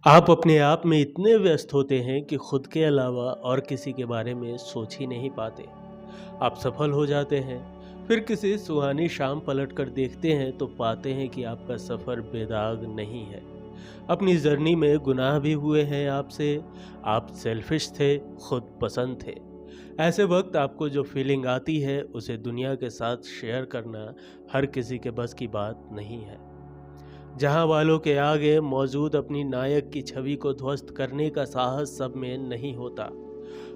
आप अपने आप में इतने व्यस्त होते हैं कि खुद के अलावा और किसी के बारे में सोच ही नहीं पाते। आप सफल हो जाते हैं, फिर किसी सुहानी शाम पलटकर देखते हैं तो पाते हैं कि आपका सफ़र बेदाग नहीं है। अपनी जर्नी में गुनाह भी हुए हैं आपसे। आप सेल्फिश थे, खुद पसंद थे। ऐसे वक्त आपको जो फीलिंग आती है उसे दुनिया के साथ शेयर करना हर किसी के बस की बात नहीं है। जहां वालों के आगे मौजूद अपनी नायक की छवि को ध्वस्त करने का साहस सब में नहीं होता।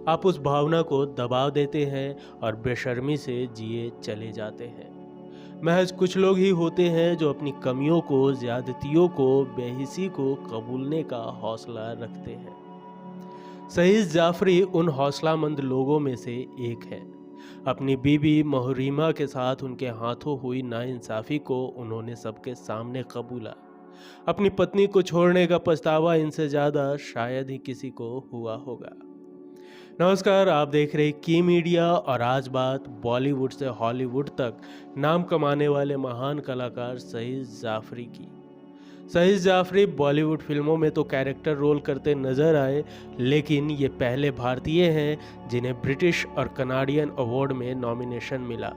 आप उस भावना को दबा देते हैं और बेशर्मी से जिए चले जाते हैं। महज कुछ लोग ही होते हैं जो अपनी कमियों को, ज्यादतियों को, बेहिसी को कबूलने का हौसला रखते हैं। सईद जाफरी उन हौसलामंद लोगों में से एक है। अपनी बीबी महरीमा के साथ उनके हाथों हुई नाइंसाफ़ी को उन्होंने सबके सामने कबूला। अपनी पत्नी को छोड़ने का पछतावा इनसे ज़्यादा शायद ही किसी को हुआ होगा। नमस्कार, आप देख रहे की मीडिया और आज बात बॉलीवुड से हॉलीवुड तक नाम कमाने वाले महान कलाकार सईद जाफरी की। सईद जाफरी बॉलीवुड फिल्मों में तो कैरेक्टर रोल करते नजर आए, लेकिन ये पहले भारतीय हैं जिन्हें ब्रिटिश और कनाडियन अवार्ड में नॉमिनेशन मिला।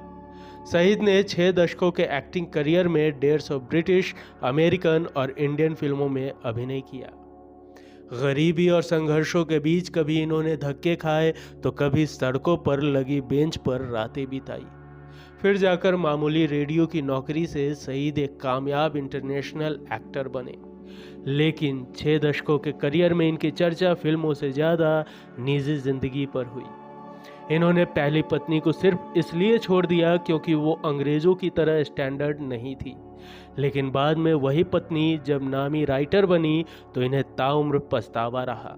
सईद ने 6 दशकों के एक्टिंग करियर में 150 ब्रिटिश, अमेरिकन और इंडियन फिल्मों में अभिनय किया। गरीबी और संघर्षों के बीच कभी इन्होंने धक्के खाए तो कभी सड़कों पर लगी बेंच पर रातें बिताई। फिर जाकर मामूली रेडियो की नौकरी से सईद एक कामयाब इंटरनेशनल एक्टर बने। लेकिन 6 दशकों के करियर में इनकी चर्चा फिल्मों से ज़्यादा निजी जिंदगी पर हुई। इन्होंने पहली पत्नी को सिर्फ इसलिए छोड़ दिया क्योंकि वो अंग्रेज़ों की तरह स्टैंडर्ड नहीं थी। लेकिन बाद में वही पत्नी जब नामी राइटर बनी तो इन्हें ताउम्र पछतावा रहा।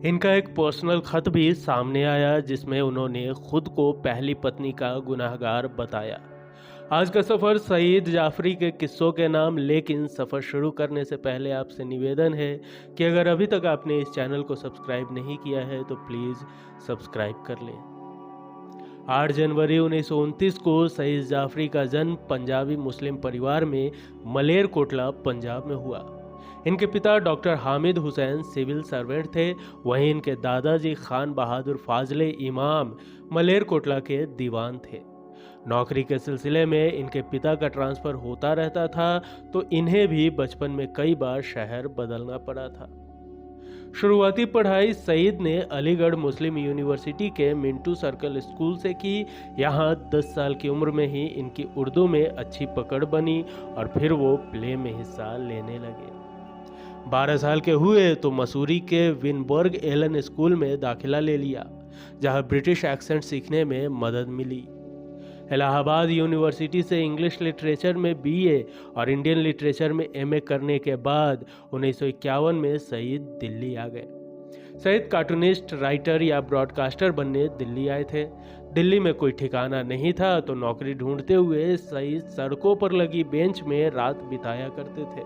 इनका एक पर्सनल खत भी सामने आया जिसमें उन्होंने खुद को पहली पत्नी का गुनाहगार बताया। आज का सफ़र सईद जाफरी के किस्सों के नाम, लेकिन सफ़र शुरू करने से पहले आपसे निवेदन है कि अगर अभी तक आपने इस चैनल को सब्सक्राइब नहीं किया है तो प्लीज़ सब्सक्राइब कर लें। 8 जनवरी 1929 को सईद जाफरी का जन्म पंजाबी मुस्लिम परिवार में मलेरकोटला, पंजाब में हुआ। इनके पिता doctor Hamid Hussain civil servant थे, वहीं इनके दादाजी खान बहादुर फाजले इमाम मलेरकोटला के दीवान थे। नौकरी के सिलसिले में इनके पिता का ट्रांसफ़र होता रहता था तो इन्हें भी बचपन में कई बार शहर बदलना पड़ा था। शुरुआती पढ़ाई सईद ने अलीगढ़ मुस्लिम यूनिवर्सिटी के मिंटू सर्कल स्कूल से की। यहाँ 10 साल की उम्र में ही इनकी उर्दू में अच्छी पकड़ बनी और फिर वो प्ले में हिस्सा लेने लगे। 12 साल के हुए तो मसूरी के विनबर्ग एलन स्कूल में दाखिला ले लिया, जहाँ ब्रिटिश एक्सेंट सीखने में मदद मिली। इलाहाबाद यूनिवर्सिटी से इंग्लिश लिटरेचर में बीए और इंडियन लिटरेचर में एमए करने के बाद 1951 में सईद दिल्ली आ गए। सईद कार्टूनिस्ट, राइटर या ब्रॉडकास्टर बनने दिल्ली आए थे। दिल्ली में कोई ठिकाना नहीं था तो नौकरी ढूंढते हुए सईद सड़कों पर लगी बेंच में रात बिताया करते थे।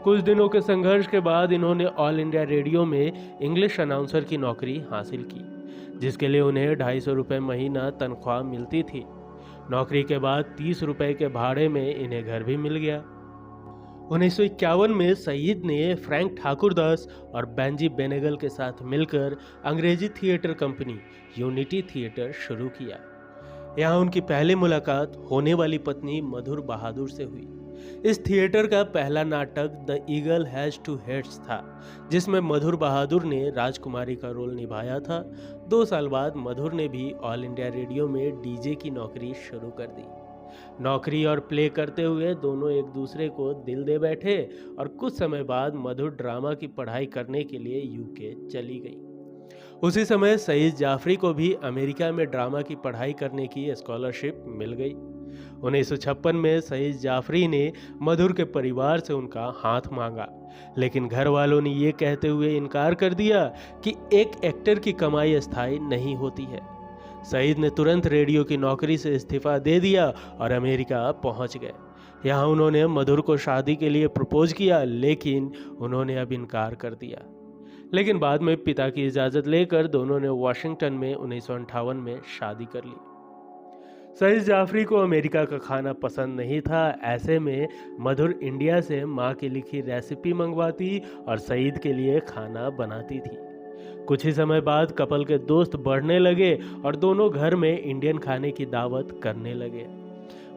कुछ दिनों के संघर्ष के बाद इन्होंने ऑल इंडिया रेडियो में इंग्लिश अनाउंसर की नौकरी हासिल की, जिसके लिए उन्हें 250 रुपये महीना तनख्वाह मिलती थी। नौकरी के बाद 30 रुपए के भाड़े में इन्हें घर भी मिल गया। 1951 में सईद ने फ्रैंक ठाकुरदास और बेंजी बेनेगल के साथ मिलकर अंग्रेजी थिएटर कंपनी यूनिटी थिएटर शुरू किया। यहाँ उनकी पहली मुलाकात होने वाली पत्नी मधुर बहादुर से हुई। इस थिएटर का पहला नाटक the eagle has two heads था, जिसमें मधुर बहादुर ने राजकुमारी का रोल निभाया था। 2 साल बाद मधुर ने भी ऑल इंडिया रेडियो में डीजे की नौकरी शुरू कर दी। नौकरी और प्ले करते हुए दोनों एक दूसरे को दिल दे बैठे और कुछ समय बाद मधुर ड्रामा की पढ़ाई करने के लिए यूके चली गई। उसी समय सईद जाफरी को भी अमेरिका में ड्रामा की पढ़ाई करने की स्कॉलरशिप मिल गई। 1956 में सईद जाफरी ने मधुर के परिवार से उनका हाथ मांगा, लेकिन घर वालों ने ये कहते हुए इनकार कर दिया कि एक एक्टर की कमाई अस्थायी नहीं होती है। सईद ने तुरंत रेडियो की नौकरी से इस्तीफा दे दिया और अमेरिका पहुंच गए। यहाँ उन्होंने मधुर को शादी के लिए प्रपोज किया, लेकिन उन्होंने अब इनकार कर दिया। लेकिन बाद में पिता की इजाज़त लेकर दोनों ने वाशिंगटन में 1958 में शादी कर ली। सईद जाफरी को अमेरिका का खाना पसंद नहीं था। ऐसे में मधुर इंडिया से माँ की लिखी रेसिपी मंगवाती और सईद के लिए खाना बनाती थी। कुछ ही समय बाद कपल के दोस्त बढ़ने लगे और दोनों घर में इंडियन खाने की दावत करने लगे।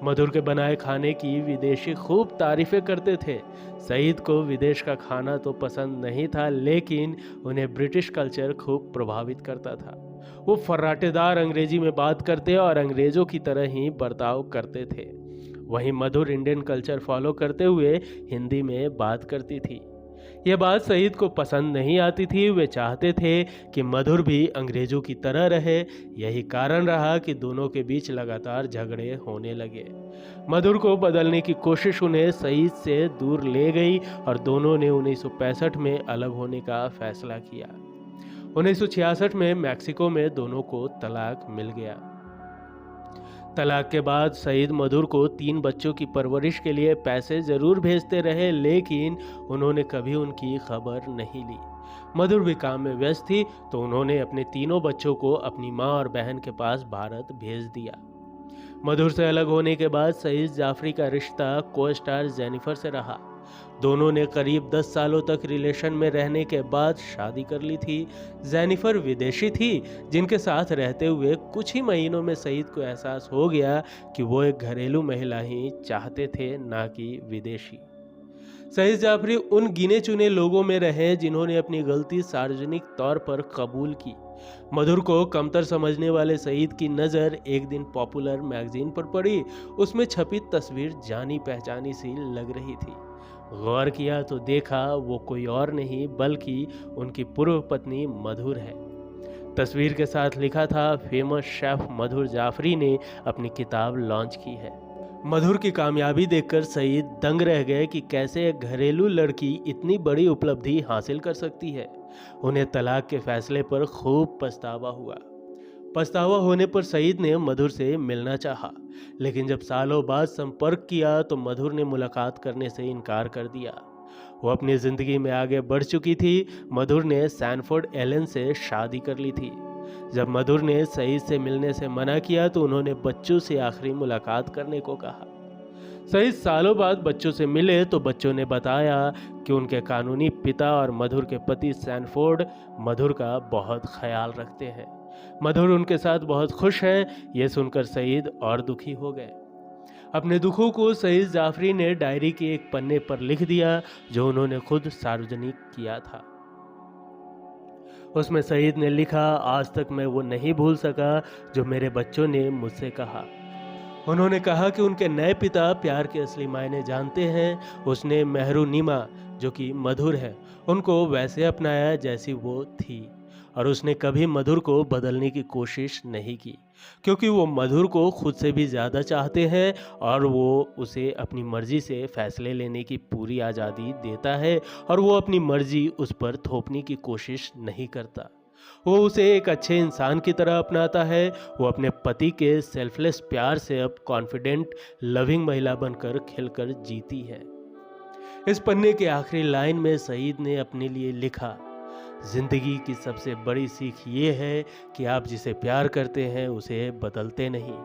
मधुर के बनाए खाने की विदेशी खूब तारीफें करते थे। सईद को विदेश का खाना तो पसंद नहीं था, लेकिन उन्हें ब्रिटिश कल्चर खूब प्रभावित करता था। वो फर्राटेदार अंग्रेजी में बात करते और अंग्रेजों की तरह ही बर्ताव करते थे। वहीं मधुर इंडियन कल्चर फॉलो करते हुए हिंदी में बात करती थी। यह बात सईद को पसंद नहीं आती थी। वे चाहते थे कि मधुर भी अंग्रेजों की तरह रहे। यही कारण रहा कि दोनों के बीच लगातार झगड़े होने लगे। मधुर को बदलने की कोशिश उन्हें सईद से दूर ले गई और दोनों ने 1965 में अलग होने का फैसला किया। 1966 में मैक्सिको में दोनों को तलाक मिल गया। तलाक के बाद सईद मधुर को 3 बच्चों की परवरिश के लिए पैसे जरूर भेजते रहे, लेकिन उन्होंने कभी उनकी खबर नहीं ली। मधुर भी काम में व्यस्त थी, तो उन्होंने अपने तीनों बच्चों को अपनी माँ और बहन के पास भारत भेज दिया। मधुर से अलग होने के बाद सईद जाफरी का रिश्ता को स्टार जेनिफर से रहा। दोनों ने करीब 10 सालों तक रिलेशन में रहने के बाद शादी कर ली थी। जेनिफर विदेशी थी, जिनके साथ रहते हुए कुछ ही महीनों में सईद को एहसास हो गया कि वो एक घरेलू महिला ही चाहते थे, ना कि विदेशी। सईद जाफरी उन गिने चुने लोगों में रहे जिन्होंने अपनी गलती सार्वजनिक तौर पर कबूल की। मधुर को कमतर समझने वाले सईद की नज़र एक दिन पॉपुलर मैगजीन पर पड़ी। उसमें छपी तस्वीर जानी पहचानी सी लग रही थी। गौर किया तो देखा वो कोई और नहीं बल्कि उनकी पूर्व पत्नी मधुर है। तस्वीर के साथ लिखा था, फेमस शेफ मधुर जाफरी ने अपनी किताब लॉन्च की है। मधुर की कामयाबी देखकर सईद दंग रह गए कि कैसे एक घरेलू लड़की इतनी बड़ी उपलब्धि हासिल कर सकती है। उन्हें तलाक के फैसले पर खूब पछतावा हुआ। पछतावा होने पर सईद ने मधुर से मिलना चाहा, लेकिन जब सालों बाद संपर्क किया तो मधुर ने मुलाकात करने से इनकार कर दिया। वो अपनी जिंदगी में आगे बढ़ चुकी थी। मधुर ने सैनफोर्ड एलन से शादी कर ली थी। जब मधुर ने सईद से मिलने से मना किया तो उन्होंने बच्चों से आखिरी मुलाकात करने को कहा। सईद सालों बाद बच्चों से मिले तो बच्चों ने बताया कि उनके कानूनी पिता और मधुर के पति सैनफोर्ड मधुर का बहुत ख्याल रखते हैं। मधुर उनके साथ बहुत खुश है। ये सुनकर सईद और दुखी हो गए। अपने दुखों को सईद जाफरी ने डायरी के एक पन्ने पर लिख दिया, जो उन्होंने खुद सार्वजनिक किया था। उसमें सईद ने लिखा, आज तक मैं वो नहीं भूल सका जो मेरे बच्चों ने मुझसे कहा। उन्होंने कहा कि उनके नए पिता प्यार के असली मायने जानते हैं। उसने मेहरुनिमा, जो कि मधुर है, उनको वैसे अपनाया जैसी वो थी, और उसने कभी मधुर को बदलने की कोशिश नहीं की, क्योंकि वो मधुर को खुद से भी ज़्यादा चाहते हैं और वो उसे अपनी मर्जी से फैसले लेने की पूरी आज़ादी देता है और वो अपनी मर्जी उस पर थोपने की कोशिश नहीं करता। वो उसे एक अच्छे इंसान की तरह अपनाता है। वो अपने पति के सेल्फलेस प्यार से अब कॉन्फिडेंट, लविंग महिला बनकर खिलकर जीती है। इस पन्ने के आखिरी लाइन में सईद ने अपने लिए लिखा, जिंदगी की सबसे बड़ी सीख ये है कि आप जिसे प्यार करते हैं उसे बदलते नहीं,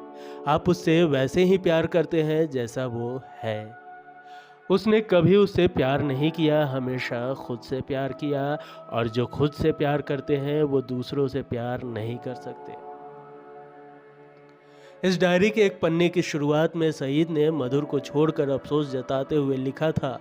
आप उससे वैसे ही प्यार करते हैं जैसा वो है। उसने कभी उससे प्यार नहीं किया, हमेशा खुद से प्यार किया, और जो खुद से प्यार करते हैं वो दूसरों से प्यार नहीं कर सकते। इस डायरी के एक पन्ने की शुरुआत में सईद ने मधुर को छोड़कर अफसोस जताते हुए लिखा था,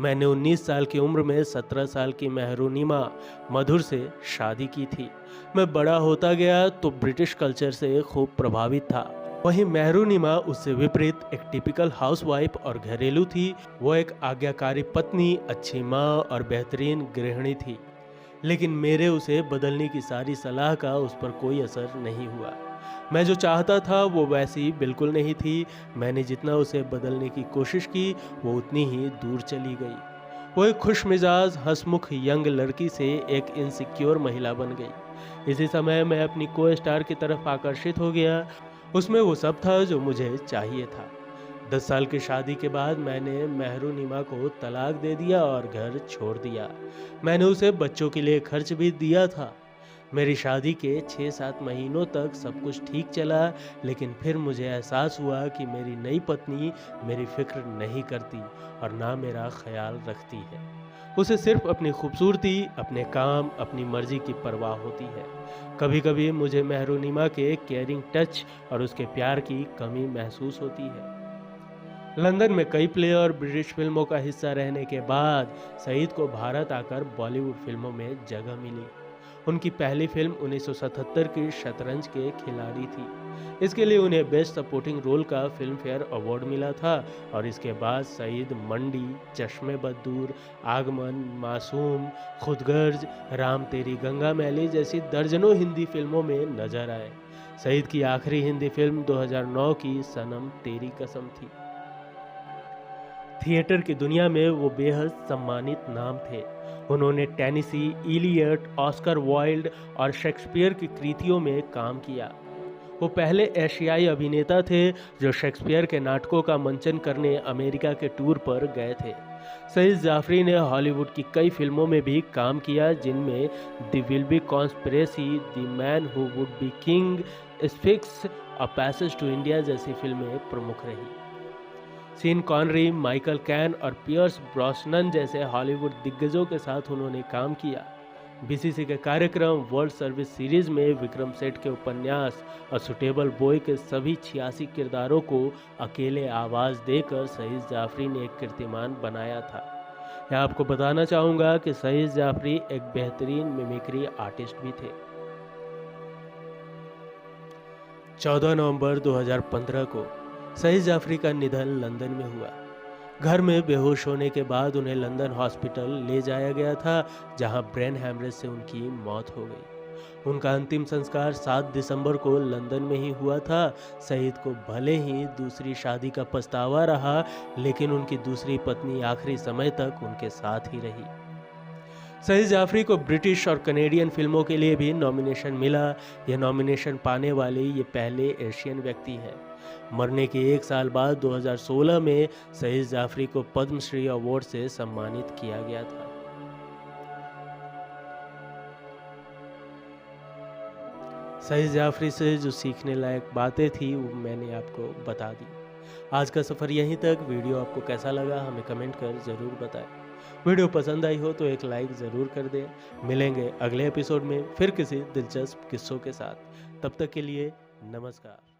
मैंने 19 साल की उम्र में 17 साल की मेहरुनिमा मधुर से शादी की थी। मैं बड़ा होता गया तो ब्रिटिश कल्चर से खूब प्रभावित था। वहीं मेहरुनिमा उससे विपरीत एक टिपिकल हाउसवाइफ और घरेलू थी। वो एक आज्ञाकारी पत्नी, अच्छी माँ और बेहतरीन गृहिणी थी। लेकिन मेरे उसे बदलने की सारी सलाह का उस पर कोई असर नहीं हुआ। मैं जो चाहता था वो वैसी बिल्कुल नहीं थी। मैंने जितना उसे बदलने की कोशिश की वो उतनी ही दूर चली गई। वो एक खुश मिजाज, हंसमुख यंग लड़की से एक इनसिक्योर महिला बन गई। इसी समय मैं अपनी को स्टार की तरफ आकर्षित हो गया। उसमें वो सब था जो मुझे चाहिए था। 10 साल की शादी के बाद मैंने मेहरुनिमा को तलाक दे दिया और घर छोड़ दिया। मैंने उसे बच्चों के लिए खर्च भी दिया था। मेरी शादी के 6-7 महीनों तक सब कुछ ठीक चला, लेकिन फिर मुझे एहसास हुआ कि मेरी नई पत्नी मेरी फिक्र नहीं करती और ना मेरा ख्याल रखती है। उसे सिर्फ अपनी खूबसूरती, अपने काम, अपनी मर्जी की परवाह होती है। कभी-कभी मुझे मेहरुनिमा के केयरिंग टच और उसके प्यार की कमी महसूस होती है। लंदन में कई प्ले और ब्रिटिश फिल्मों का हिस्सा रहने के बाद सईद को भारत आकर बॉलीवुड फिल्मों में जगह मिली। उनकी पहली फिल्म 1977 की शतरंज के खिलाड़ी थी। इसके लिए उन्हें बेस्ट सपोर्टिंग रोल का फिल्म फेयर अवार्ड मिला था और इसके बाद सईद मंडी, चश्मे बद्दूर, आगमन, मासूम, खुदगर्ज, राम तेरी गंगा मैली जैसी दर्जनों हिंदी फिल्मों में नजर आए। सईद की आखिरी हिंदी फिल्म 2009 की सनम तेरी कसम थी। थिएटर की दुनिया में वो बेहद सम्मानित नाम थे। उन्होंने टेनेसी, इलियट, ऑस्कर वाइल्ड और शेक्सपियर की कृतियों में काम किया। वो पहले एशियाई अभिनेता थे जो शेक्सपियर के नाटकों का मंचन करने अमेरिका के टूर पर गए थे। सईद जाफरी ने हॉलीवुड की कई फिल्मों में भी काम किया, जिनमें the Wilby conspiracy, the man who would be king, sphinx, a passage to India जैसी फिल्में प्रमुख रही। सीन कॉनरी, माइकल कैन और पियर्स ब्रॉसनन जैसे हॉलीवुड दिग्गजों के साथ उन्होंने काम किया। बीसीसी के कार्यक्रम वर्ल्ड सर्विस सीरीज में विक्रम सेठ के उपन्यास और सुटेबल बॉय के सभी 86 किरदारों को अकेले आवाज देकर सईद जाफरी ने एक कीर्तिमान बनाया था। मैं आपको बताना चाहूँगा कि सईद जाफरी एक बेहतरीन मिमिक्री आर्टिस्ट भी थे। 14 नवंबर 2015 को सईद जाफरी का निधन लंदन में हुआ। घर में बेहोश होने के बाद उन्हें लंदन हॉस्पिटल ले जाया गया था, जहां ब्रेन हैमरेज से उनकी मौत हो गई। उनका अंतिम संस्कार 7 दिसंबर को लंदन में ही हुआ था। सईद को भले ही दूसरी शादी का पछतावा रहा, लेकिन उनकी दूसरी पत्नी आखिरी समय तक उनके साथ ही रही। सईद जाफरी को ब्रिटिश और कनेडियन फिल्मों के लिए भी नॉमिनेशन मिला। यह नॉमिनेशन पाने वाले ये पहले एशियन व्यक्ति हैं। मरने के 1 साल बाद 2016 में सईद जाफरी को पद्मश्री अवार्ड से सम्मानित किया गया था। सईद जाफरी से जो सीखने लायक बातें थी वो मैंने आपको बता दी। आज का सफ़र यहीं तक। वीडियो आपको कैसा लगा हमें कमेंट कर ज़रूर बताएं। वीडियो पसंद आई हो तो एक लाइक ज़रूर कर दें। मिलेंगे अगले एपिसोड में फिर किसी दिलचस्प किस्सों के साथ। तब तक के लिए नमस्कार।